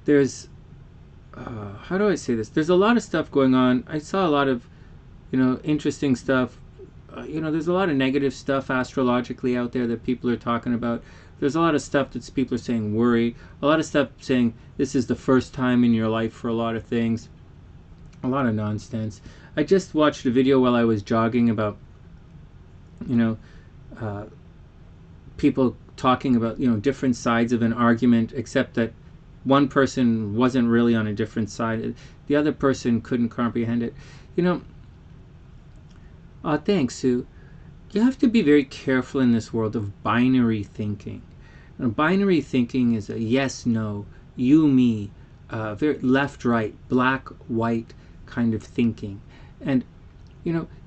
there's how do I say this? There's a lot of stuff going on. I saw a lot of, interesting stuff. There's a lot of negative stuff astrologically out there that people are talking about. There's a lot of stuff that people are saying worry. A lot of stuff saying this is the first time in your life for a lot of things. A lot of nonsense. I just watched a video while I was jogging about, people talking about, different sides of an argument, except that one person wasn't really on a different side. The other person couldn't comprehend it. Thanks, Sue. You have to be very careful in this world of binary thinking. Binary thinking is a yes, no, you, me, very left, right, black, white kind of thinking. And,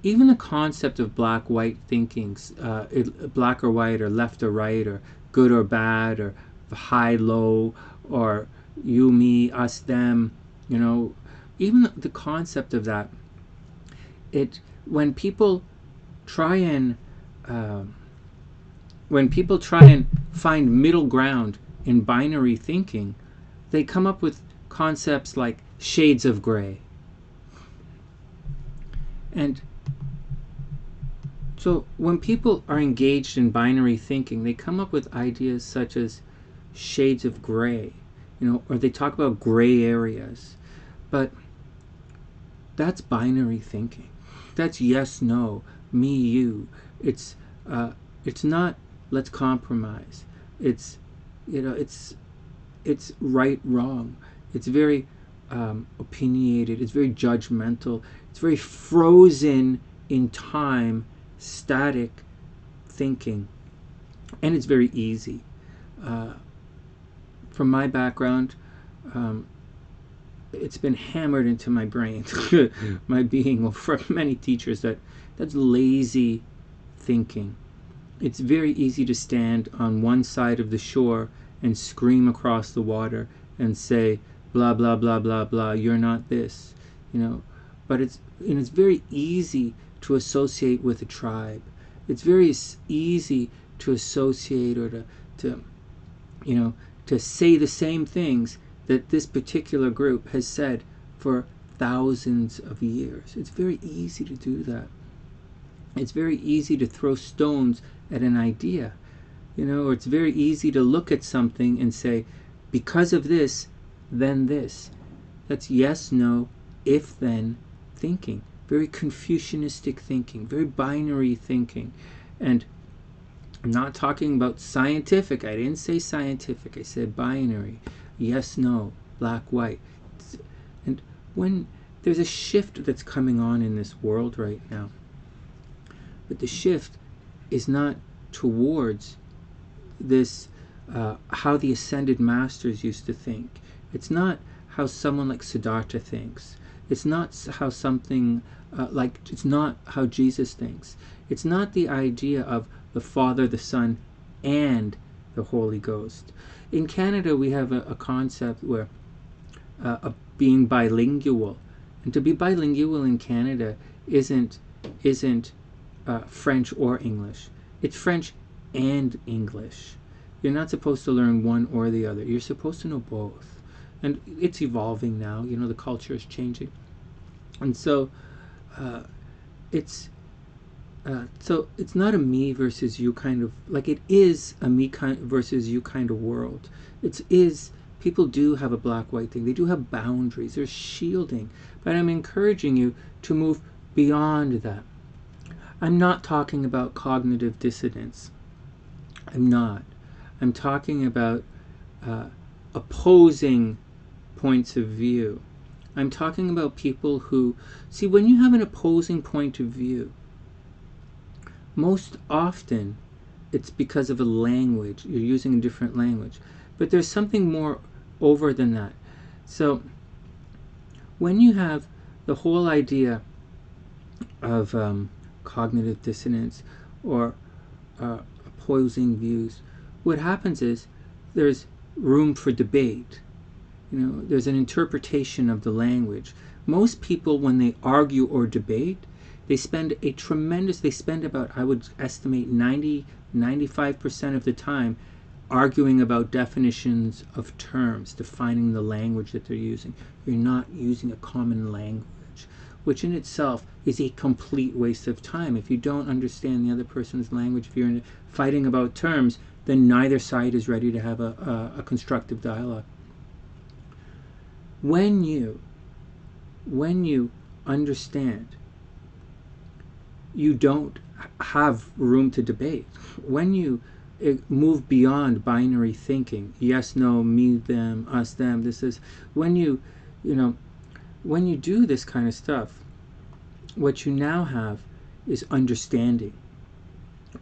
even the concept of black, white thinkings, black or white, or left or right, or good or bad, or high, low, or you, me, us, them, even the concept of that, when people try and find middle ground in binary thinking, they come up with concepts like shades of gray. And so when people are engaged in binary thinking, they come up with ideas such as shades of gray, or they talk about gray areas. But that's binary thinking. That's yes, no, me, you. It's not let's compromise. It's right, wrong. It's very opinionated. It's very judgmental. It's very frozen in time, static thinking, and it's very easy. From my background, it's been hammered into my brain, my being, from many teachers, that's lazy thinking. It's very easy to stand on one side of the shore and scream across the water and say, blah, blah, blah, blah, blah, you're not this, But it's very easy to associate with a tribe. It's very easy to associate or to say the same things that this particular group has said for thousands of years. It's very easy to do that. It's very easy to throw stones at an idea, or it's very easy to look at something and say, because of this, then this. That's yes, no, if, then thinking. Very Confucianistic thinking, very binary thinking. And I'm not talking about scientific. I didn't say scientific. I said binary. Yes, no, black, white. And when there's a shift that's coming on in this world right now, but the shift is not towards this, how the ascended masters used to think. It's not how someone like Siddhartha thinks. It's not how something it's not how Jesus thinks. It's not the idea of the Father, the Son, and the Holy Ghost. In Canada, we have a concept where of being bilingual, and to be bilingual in Canada isn't French or English. It's French and English. You're not supposed to learn one or the other. You're supposed to know both. And it's evolving now. The culture is changing. And so it's not a me versus you kind of, like it is a me versus you kind of world. People do have a black-white thing. They do have boundaries. There's shielding. But I'm encouraging you to move beyond that. I'm not talking about cognitive dissonance. I'm not. I'm talking about opposing points of view. I'm talking about people who, see, when you have an opposing point of view, most often it's because of a language. You're using a different language. But there's something more over than that. So when you have the whole idea of cognitive dissonance or opposing views, what happens is there's room for debate. There's an interpretation of the language. Most people, when they argue or debate, they spend about, I would estimate, 95% of the time arguing about definitions of terms, defining the language that they're using. You're not using a common language, which in itself is a complete waste of time. If you don't understand the other person's language, if you're fighting about terms, then neither side is ready to have a constructive dialogue. When you understand, you don't have room to debate. When you move beyond binary thinking, yes, no, me, them, us, them, this is, when you do this kind of stuff, what you now have is understanding.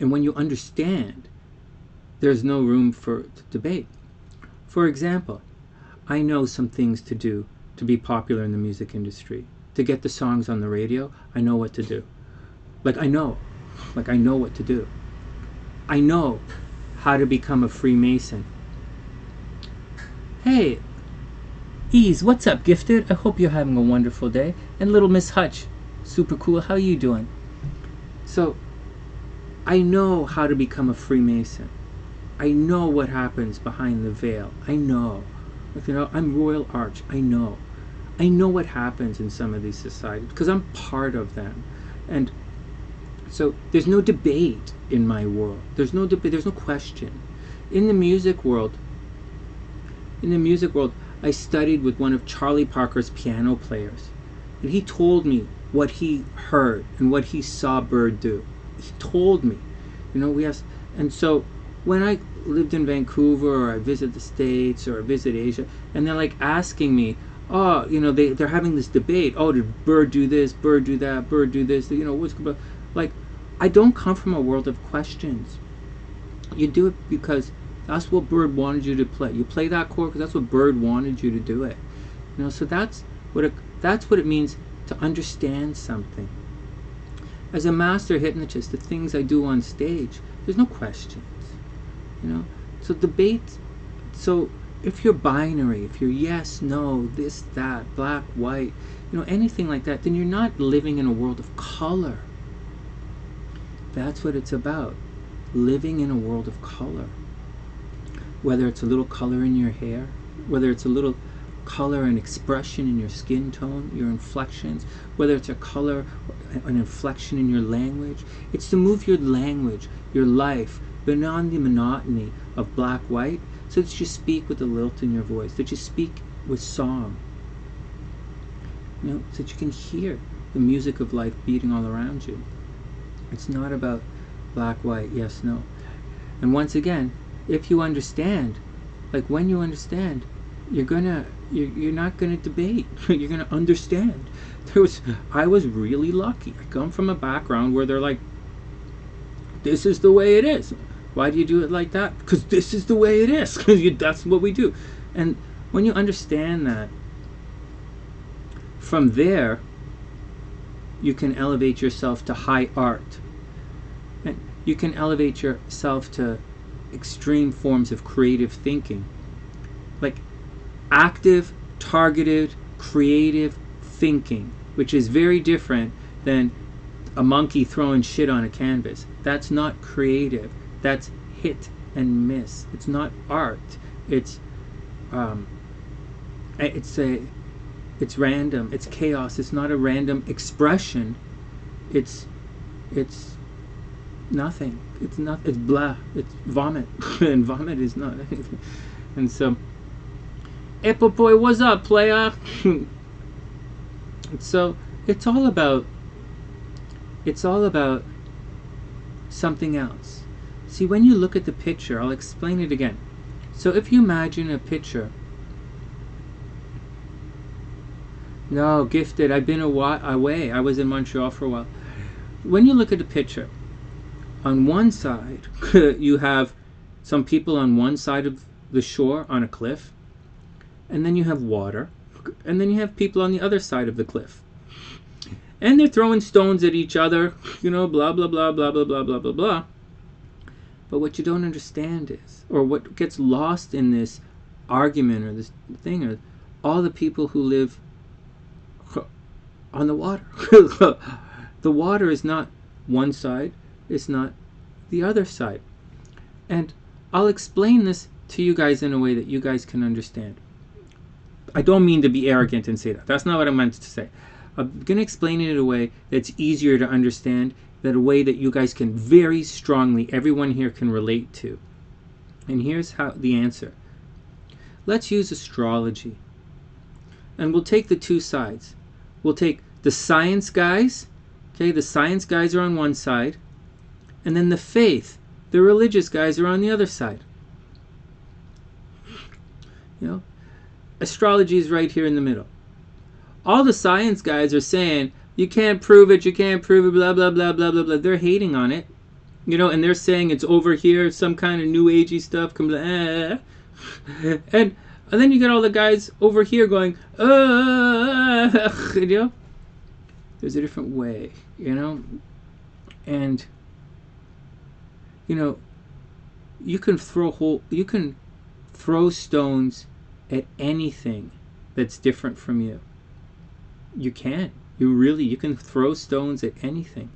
And when you understand, there's no room for debate. For example, I know some things to do to be popular in the music industry. To get the songs on the radio, I know what to do. I know what to do. I know how to become a Freemason. Hey, Ease, what's up, Gifted? I hope you're having a wonderful day. And little Miss Hutch, super cool, how you doing? So, I know how to become a Freemason. I know what happens behind the veil. I know. I'm Royal Arch. I know. I know what happens in some of these societies because I'm part of them. And so there's no debate in my world. There's no debate. There's no question. In the music world, I studied with one of Charlie Parker's piano players, and he told me what he heard and what he saw Bird do. He told me, and so when I lived in Vancouver, or I visit the States, or I visit Asia, and they're asking me, oh, they're having this debate. Oh, did Bird do this? Bird do that? Bird do this? What's I don't come from a world of questions. You do it because that's what Bird wanted you to play. You play that chord because that's what Bird wanted you to do it. So that's what it means to understand something. As a master hypnotist, the things I do on stage, there's no questions. So debate. So if you're binary, if you're yes, no, this, that, black, white, anything like that, then you're not living in a world of color. That's what it's about. Living in a world of color. Whether it's a little color in your hair, whether it's a little color and expression in your skin tone, your inflections, whether it's a color, an inflection in your language. It's to move your language, your life, beyond the monotony of black-white, so that you speak with a lilt in your voice, that you speak with song, so that you can hear the music of life beating all around you. It's not about black, white, yes, no. And once again, if you understand, when you understand, you're not gonna debate. You're gonna understand. I was really lucky. I come from a background where they're like, this is the way it is. Why do you do it like that? Because this is the way it is. That's what we do. And when you understand that, from there, you can elevate yourself to high art. And you can elevate yourself to extreme forms of creative thinking. Active, targeted, creative thinking, which is very different than a monkey throwing shit on a canvas. That's not creative. That's hit and miss. It's not art. It's random. It's chaos. It's not a random expression. It's nothing. It's not. It's blah. It's vomit, and vomit is not anything. And so, Apple Boy, what's up, playa? So it's all about something else. See, when you look at the picture, I'll explain it again. So if you imagine a picture. No, Gifted, I've been away. I was in Montreal for a while. When you look at the picture, on one side, you have some people on one side of the shore on a cliff, and then you have water, and then you have people on the other side of the cliff. And they're throwing stones at each other, blah, blah, blah, blah, blah, blah, blah, blah, blah. But what you don't understand is, or what gets lost in this argument or this thing, are all the people who live on the water. The water is not one side, it's not the other side. And I'll explain this to you guys in a way that you guys can understand. I don't mean to be arrogant and say that. That's not what I meant to say. I'm going to explain it in a way that's easier to understand, that a way that you guys can very strongly, everyone here can relate to. And here's how the answer. Let's use astrology. And we'll take the two sides. We'll take the science guys. Okay, the science guys are on one side. And then the faith, the religious guys are on the other side. You know, astrology is right here in the middle. All the science guys are saying, you can't prove it, blah, blah, blah, blah, blah, blah. They're hating on it. You know, and they're saying it's over here, some kind of new agey stuff. And then you get all the guys over here going, you know. There's a different way, you know. And, you know, you can throw stones at anything that's different from you. You can. You can throw stones at anything.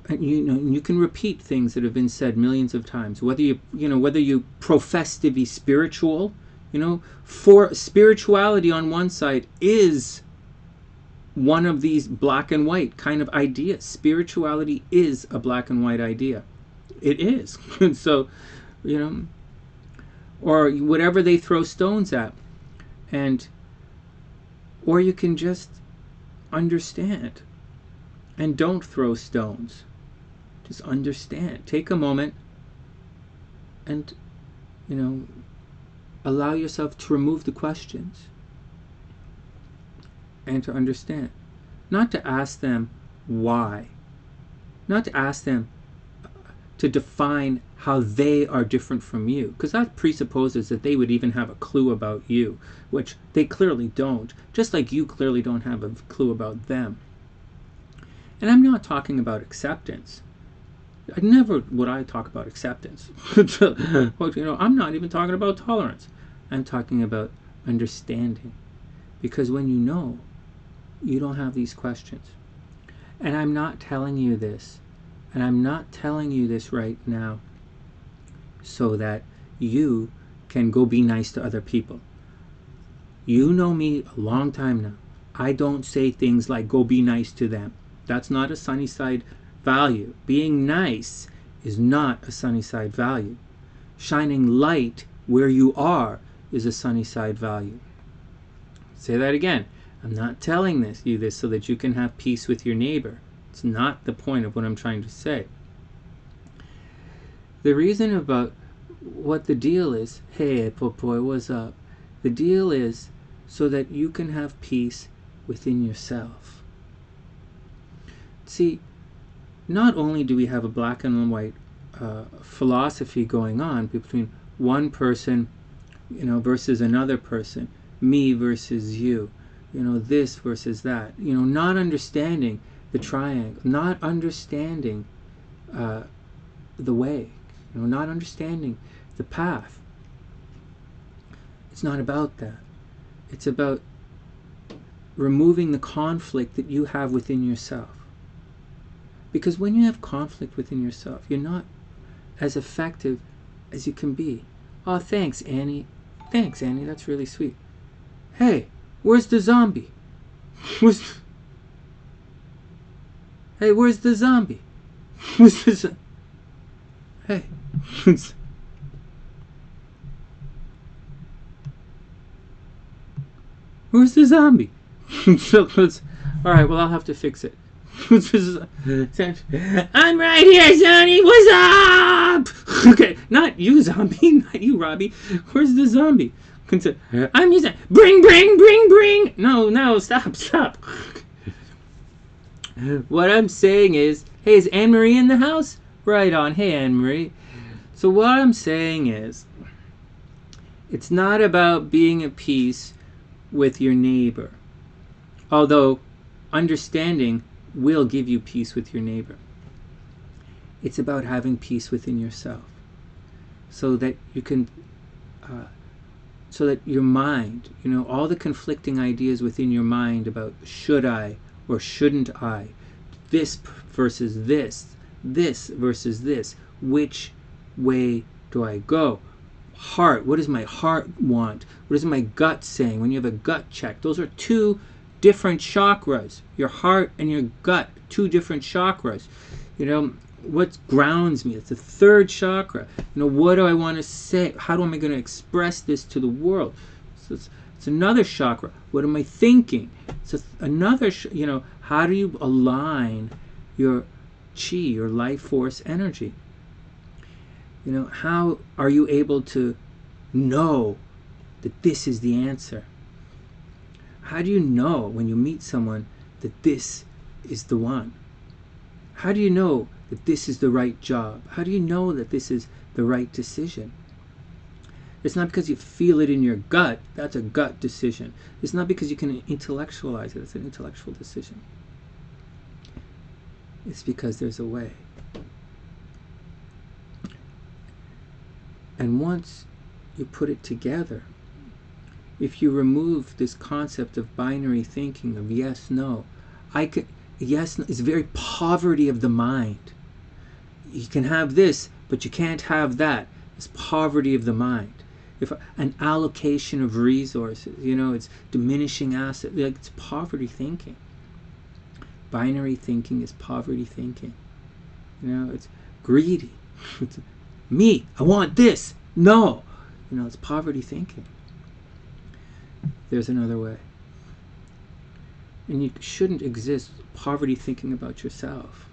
And you can repeat things that have been said millions of times. Whether you profess to be spiritual, you know, for spirituality on one side is one of these black and white kind of ideas. Spirituality is a black and white idea. It is. So, you know, or whatever they throw stones at. Or you can just understand and don't throw stones. Just understand. Take a moment and, you know, allow yourself to remove the questions and to understand. Not to ask them why. Not to ask them to define how they are different from you, because that presupposes that they would even have a clue about you, which they clearly don't, just like you clearly don't have a clue about them. And I'm not talking about acceptance. Never would I talk about acceptance. Well, you know, I'm not even talking about tolerance. I'm talking about understanding, because when you know, you don't have these questions. And I'm not telling you this, and I'm not telling you this right now so that you can go be nice to other people. You know me a long time now. I don't say things like go be nice to them. That's not a SunnySide value. Being nice is not a SunnySide value. Shining light where you are is a SunnySide value. Say that again. I'm not telling you this so that you can have peace with your neighbor. It's not the point of what I'm trying to say. The reason about what the deal is, hey, boy, what's up? The deal is so that you can have peace within yourself. See, not only do we have a black and white philosophy going on between one person, you know, versus another person, me versus you, you know, this versus that, you know, not understanding the triangle, not understanding the way, you know, not understanding the path. It's not about that. It's about removing the conflict that you have within yourself. Because when you have conflict within yourself, you're not as effective as you can be. Oh, thanks, Annie. Thanks, Annie. That's really sweet. Hey, where's the zombie? Hey, where's the zombie? Hey. Where's the zombie? All right, well, I'll have to fix it. I'm right here, Sonny. What's up? Okay, not you, zombie. Not you, Robbie. Where's the zombie? I'm using bring. No, stop. What I'm saying is, hey, is Anne-Marie in the house? Right on. Hey, Anne-Marie. So what I'm saying is, it's not about being at peace with your neighbor, although understanding will give you peace with your neighbor. It's about having peace within yourself, so that you can, so that your mind, you know, all the conflicting ideas within your mind about should I or shouldn't I, this versus this versus this, which way do I go? Heart, what does my heart want? What is my gut saying? When you have a gut check, those are two different chakras. Your heart and your gut, two different chakras. You know, what grounds me? It's the third chakra. You know, what do I want to say? How am I going to express this to the world? So it's another chakra. What am I thinking? It's another, you know, how do you align your chi, your life force energy? You know, how are you able to know that this is the answer? How do you know when you meet someone that this is the one? How do you know that this is the right job? How do you know that this is the right decision? It's not because you feel it in your gut. That's a gut decision. It's not because you can intellectualize it. It's an intellectual decision. It's because there's a way. And once you put it together, if you remove this concept of binary thinking, of yes, no, yes, no, it's very poverty of the mind. You can have this, but you can't have that. It's poverty of the mind. If an allocation of resources, you know, it's diminishing asset, like it's poverty thinking. Binary thinking is poverty thinking. You know, it's greedy. It's me, I want this. No. You know, it's poverty thinking. There's another way. And you shouldn't exist poverty thinking about yourself.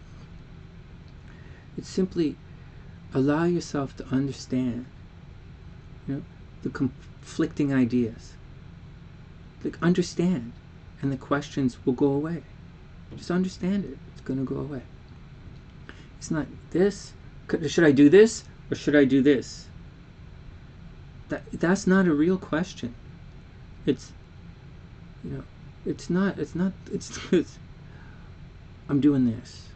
It's simply allow yourself to understand, you know, the conflicting ideas. Like, understand, and the questions will go away. Just understand it. It's going to go away. It's not this. Should I do this or should I do this? That's not a real question. It's, you know, it's I'm doing this.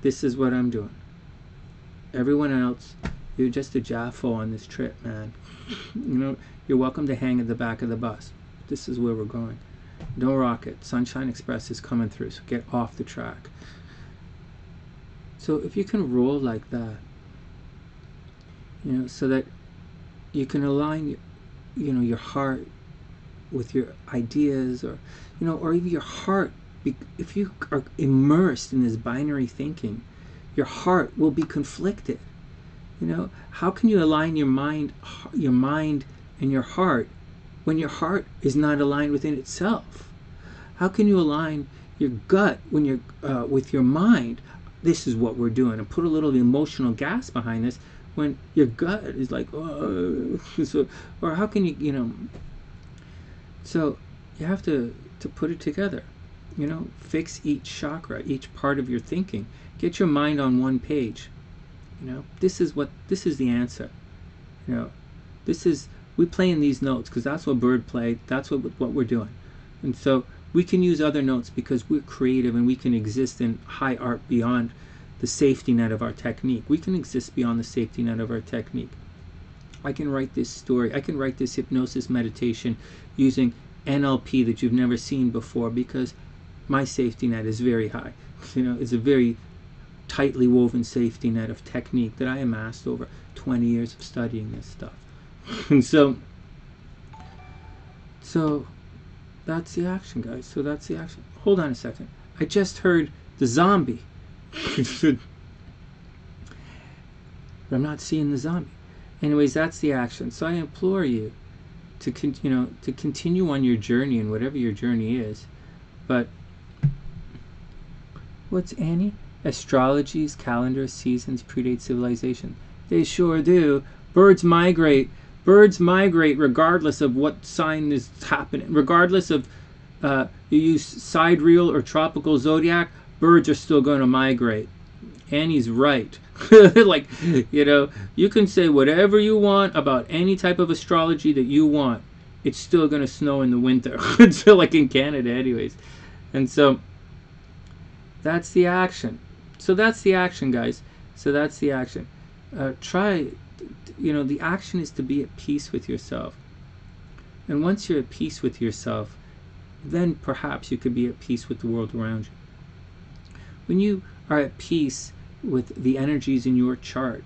This is what I'm doing. Everyone else, you're just a jaffo on this trip, man. You know, you're welcome to hang at the back of the bus. This is where we're going. Don't rock it. Sunshine Express is coming through, so get off the track. So if you can roll like that, you know, so that you can align, you know, your heart with your ideas, or, you know, or even your heart. If you are immersed in this binary thinking, your heart will be conflicted. You know, how can you align your mind and your heart when your heart is not aligned within itself? How can you align your gut when you're with your mind? This is what we're doing, and put a little emotional gas behind this when your gut is like, oh. So, or how can you, you know? So you have to put it together. You know, fix each chakra, each part of your thinking. Get your mind on one page. You know, this is the answer. You know, we play in these notes because that's what bird play. That's what we're doing. And so we can use other notes because we're creative and we can exist in high art beyond the safety net of our technique. We can exist beyond the safety net of our technique. I can write this story. I can write this hypnosis meditation using NLP that you've never seen before because my safety net is very high. You know, it's a very tightly woven safety net of technique that I amassed over 20 years of studying this stuff. And so that's the action, guys. So that's the action. Hold on a second. I just heard the zombie. But I'm not seeing the zombie. Anyways, that's the action. So I implore you to continue on your journey, and whatever your journey is. But what's Annie? Astrology's calendar seasons predate civilization. They sure do. Birds migrate. Birds migrate regardless of what sign is happening. Regardless of you use sidereal or tropical zodiac, birds are still going to migrate. Annie's right. Like, you know, you can say whatever you want about any type of astrology that you want. It's still going to snow in the winter. It's still like in Canada anyways. And so that's the action. So that's the action, guys. So that's the action. Try, you know, the action is to be at peace with yourself. And once you're at peace with yourself, then perhaps you could be at peace with the world around you. When you are at peace with the energies in your chart,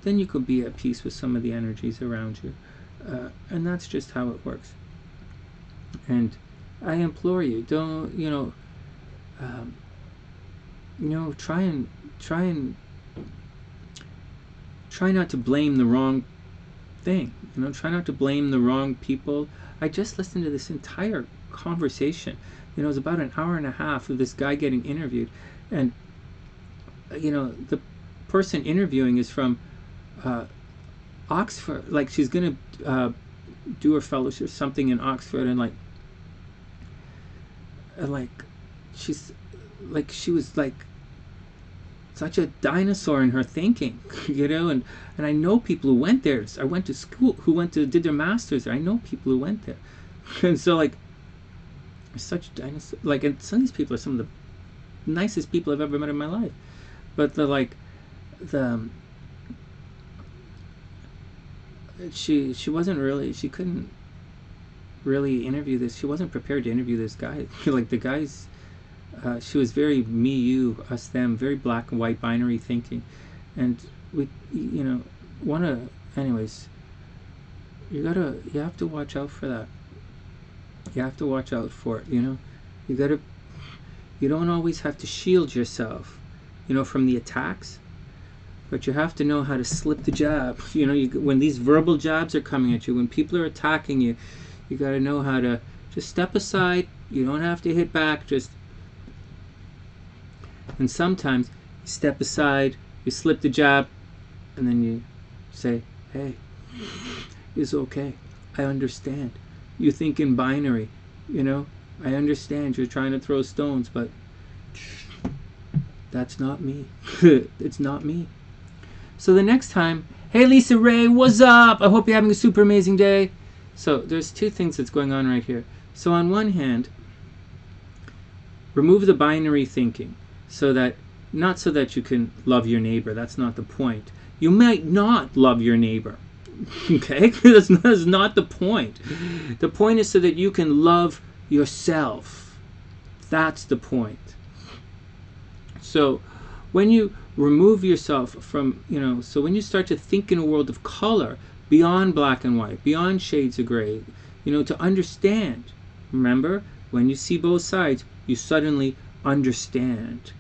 then you could be at peace with some of the energies around you. And that's just how it works. And I implore you, don't, try not to blame the wrong thing. Try not to blame the wrong people. I just listened to this entire conversation. It was about an hour and a half of this guy getting interviewed, and the person interviewing is from Oxford. Like, she's gonna do her fellowship or something in Oxford, and she was like such a dinosaur in her thinking, and I know people who went there. I went to school, did their masters there. I know people who went there. And so, like, such dinosaur, and some of these people are some of the nicest people I've ever met in my life. But she couldn't really interview this. She wasn't prepared to interview this guy. Like, the guys, she was very me, you, us, them, very black and white binary thinking. And we, anyways, you have to watch out for that. You have to watch out for it, you don't always have to shield yourself, from the attacks, but you have to know how to slip the jab. When these verbal jabs are coming at you, when people are attacking you, you got to know how to just step aside. You don't have to hit back, and sometimes you step aside, you slip the jab, and then you say, hey, it's okay, I understand. You think in binary, I understand you're trying to throw stones, but that's not me. It's not me. So the next time, hey Lisa Ray, what's up? I hope you're having a super amazing day. So there's two things that's going on right here. So on one hand, remove the binary thinking, not so that you can love your neighbor. That's not the point. You might not love your neighbor. Okay? That's not the point. The point is so that you can love yourself. That's the point. So when you remove yourself from, so when you start to think in a world of color, beyond black and white, beyond shades of gray, to understand. Remember, when you see both sides, you suddenly understand.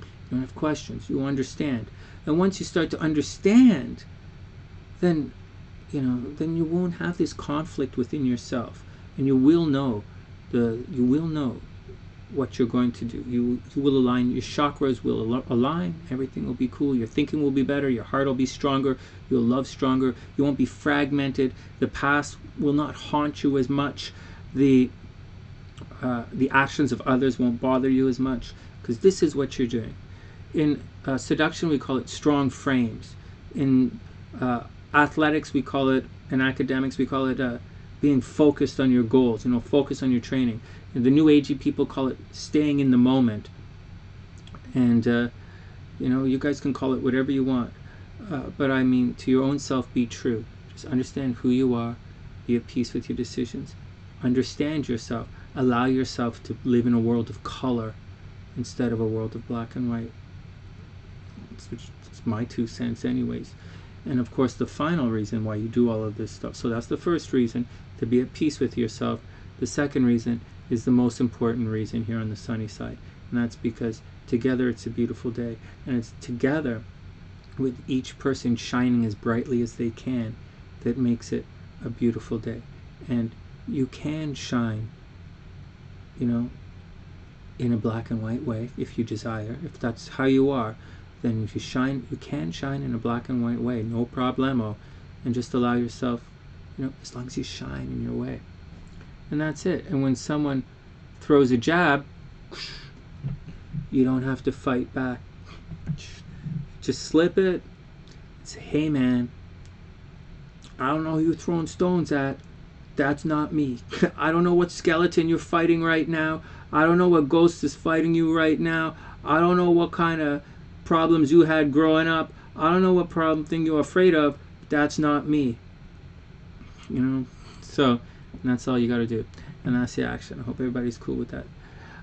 You don't have questions, you understand. And once you start to understand, then you won't have this conflict within yourself, and you will know what you're going to do. You will align, your chakras will align, everything will be cool, your thinking will be better, your heart will be stronger, you'll love stronger, you won't be fragmented, the past will not haunt you as much, the actions of others won't bother you as much, because this is what you're doing. In seduction, we call it strong frames. In athletics, we call it, in academics, we call it being focused on your goals, focus on your training. And the new agey people call it staying in the moment. And, you guys can call it whatever you want. But I mean, to your own self, be true. Just understand who you are. Be at peace with your decisions. Understand yourself. Allow yourself to live in a world of color instead of a world of black and white. It's my 2 cents anyways. And of course, the final reason why you do all of this stuff. So that's the first reason, to be at peace with yourself. The second reason is the most important reason here on the sunny side. And that's because together it's a beautiful day. And it's together with each person shining as brightly as they can that makes it a beautiful day. And you can shine, in a black and white way if you desire. If that's how you are, then if you can shine in a black and white way, no problemo. And just allow yourself, as long as you shine in your way. And that's it. And when someone throws a jab, you don't have to fight back. Just slip it. Say, hey man, I don't know who you're throwing stones at. That's not me. I don't know what skeleton you're fighting right now. I don't know what ghost is fighting you right now. I don't know what kind of problems you had growing up. I don't know what thing you're afraid of. That's not me. So that's all you got to do. And that's the action. I hope everybody's cool with that.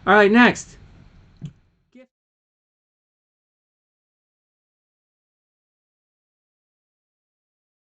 All right, next.